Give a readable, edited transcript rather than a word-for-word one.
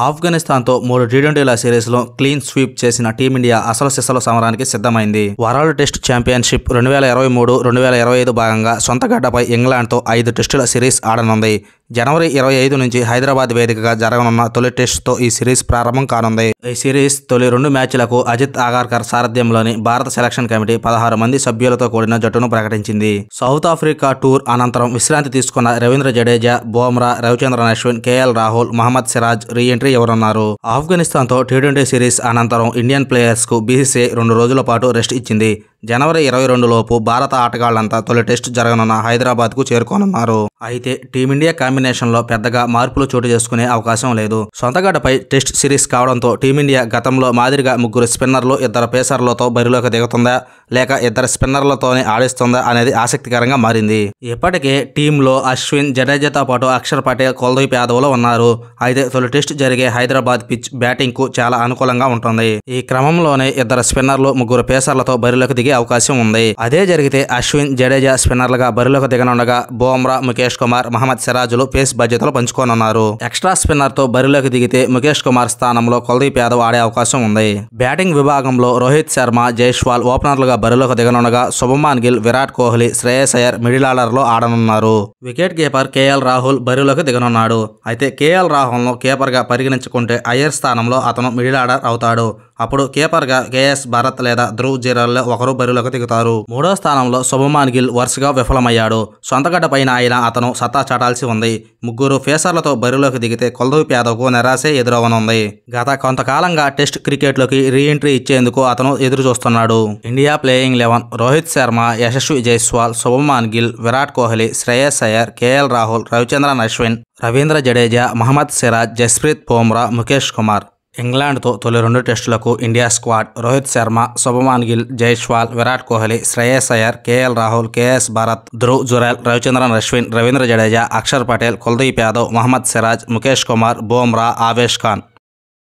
ఆఫ్ఘనిస్తాన్తో 3 టీ20ల సిరీస్లో clean sweep చేసిన team India అసలు సిసలు సమరానికి సిద్ధమైంది. వరల్డ్ టెస్ట్ ఛాంపియన్షిప్ 2023-2025 భాగంగా సొంత గడ్డపై ఇంగ్లాండ్తో 5 టెస్టుల సిరీస్ ఆడనుంది. జనవరి 25 నుంచి హైదరాబాద్ వేదికగా జరగనున్న తొలి టెస్టుతో ఈ సిరీస్ ప్రారంభం కానుంది. ఈ సిరీస్ తొలి 2 మ్యాచ్లకు అజిత్ ఆగార్కర్ సారథ్యంలోని భారత సెలక్షన్ కమిటీ 16 మంది సభ్యులతో కూడిన జట్టును ప్రకటించింది. సౌత్ ఆఫ్రికా టూర్ అనంతరం విశ్రాంతి తీసుకున్న రవీంద్ర జడేజా, బుమ్రా, రవిచంద్రన్ అశ్విన్, కేఎల్ రాహుల్, మహమ్మద్ సిరాజ్ రీ-ఎంట్రీ ఇవ్వనున్నారు. ఆఫ్ఘనిస్తాన్తో టీ20 సిరీస్ అనంతరం ఇండియన్ ప్లేయర్స్ కు బీసీసీఐ 2 రోజుల పాటు రెస్ట్ ఇచ్చింది. జనవరి 22 లోపు భారత ఆటగాళ్లంతా తొలి టెస్ట్ జరగనున్న హైదరాబాద్ కు చేరుకోనున్నారు. అయితే టీమిండియా కాంబినేషన్ లో పెద్దగా మార్పులు చోటు చేసుకునే అవకాశం లేదు. సొంతగడ్డపై టెస్ట్ సిరీస్ కావడంతో టీమిండియా గతంలో మాదిరిగా 3 స్పిన్నర్లు 2 పేసర్లతో బరిలోకి దిగుతుందా లేక 2 స్పిన్నర్లతోనే ఆడిస్తుందా అనేది ఆసక్తికరంగా మారింది. ఇప్పటికే టీంలో అశ్విన్, జడేజాతో పాటు అక్షర్ పటేల్, కుల్దీప్ యాదవ్లు ఉన్నారు. అయితే తొలి టెస్ట్ జరిగే హైదరాబాద్ పిచ్ బ్యాటింగ్ కు చాలా అనుకూలంగా ఉంటుంది. ఈ క్రమంలోనే 2 స్పిన్నర్లు 3 పేసర్లతో బరిలోకి దిగే అవకాశం ఉంది. అదే జరిగితే అశ్విన్, జడేజా స్పిన్నర్లుగా బరిలోకి దిగనుండగా బుమ్రా, ముఖేష్ కుమార్, మహమ్మద్ సిరాజ్లు పేస్ బాధ్యతలు పంచుకోనున్నారు. ఎక్స్ట్రా స్పిన్నర్ తో బరిలోకి దిగితే ముఖేష్ కుమార్ స్థానంలో కుల్దీప్ యాదవ్ ఆడే అవకాశం ఉంది. బ్యాటింగ్ విభాగంలో రోహిత్ శర్మ, జైస్వాల్ ఓపెనర్లుగా బరిలోకి దిగనుండగా శుభమాన్ గిల్, విరాట్ కోహ్లీ, శ్రేయస్ అయ్యర్ మిడిల్ ఆర్డర్ లో ఆడనున్నారు. వికెట్ కీపర్ కేఎల్ రాహుల్ బరిలోకి దిగనున్నాడు. అయితే కేఎల్ రాహుల్ ను కీపర్ గా పరిగణించుకుంటే అయ్యర్ స్థానంలో అతను మిడిల్ ఆర్డర్ అవుతాడు. అప్పుడు కీపర్ గా కేఎస్ భరత్ లేదా ధ్రువ్ జురేల్లో ఒకరు బరిలోకి దిగుతారు. 3వ స్థానంలో శుభమాన్ గిల్ వరుసగా విఫలమయ్యాడు. సొంతగడ్డ పైన అయినా అతను సత్తా చాటాల్సి ఉంది. 3 ఫేసర్లతో బరిలోకి దిగితే కుల్దీప్ యాదవ్ కు నిరాశే ఎదురవనుంది. గత కొంతకాలంగా టెస్ట్ క్రికెట్ లోకి రీ-ఎంట్రీ ఇచ్చేందుకు అతను ఎదురు చూస్తున్నాడు. India playing 11 Rohit Sharma, Yashasvi Jaiswal, Shubman Gill, Virat Kohli, Shreyas Iyer, KL Rahul, Ravichandran Ashwin, Ravindra Jadeja, Mohammed Siraj, Jasprit Bumrah, Mukesh Kumar. ఇంగ్లాండ్తో తొలి 2 టెస్టులకు India squad Rohit Sharma, Shubman Gill, Jaiswal, Virat Kohli, Shreyas Iyer, KL Rahul, KS Bharat, Dhruv Jurel, Ravichandran Ashwin, Ravindra Jadeja, Axar Patel, Kuldeep Yadav, Mohammed Siraj, Mukesh Kumar, Bumrah, Avesh Khan.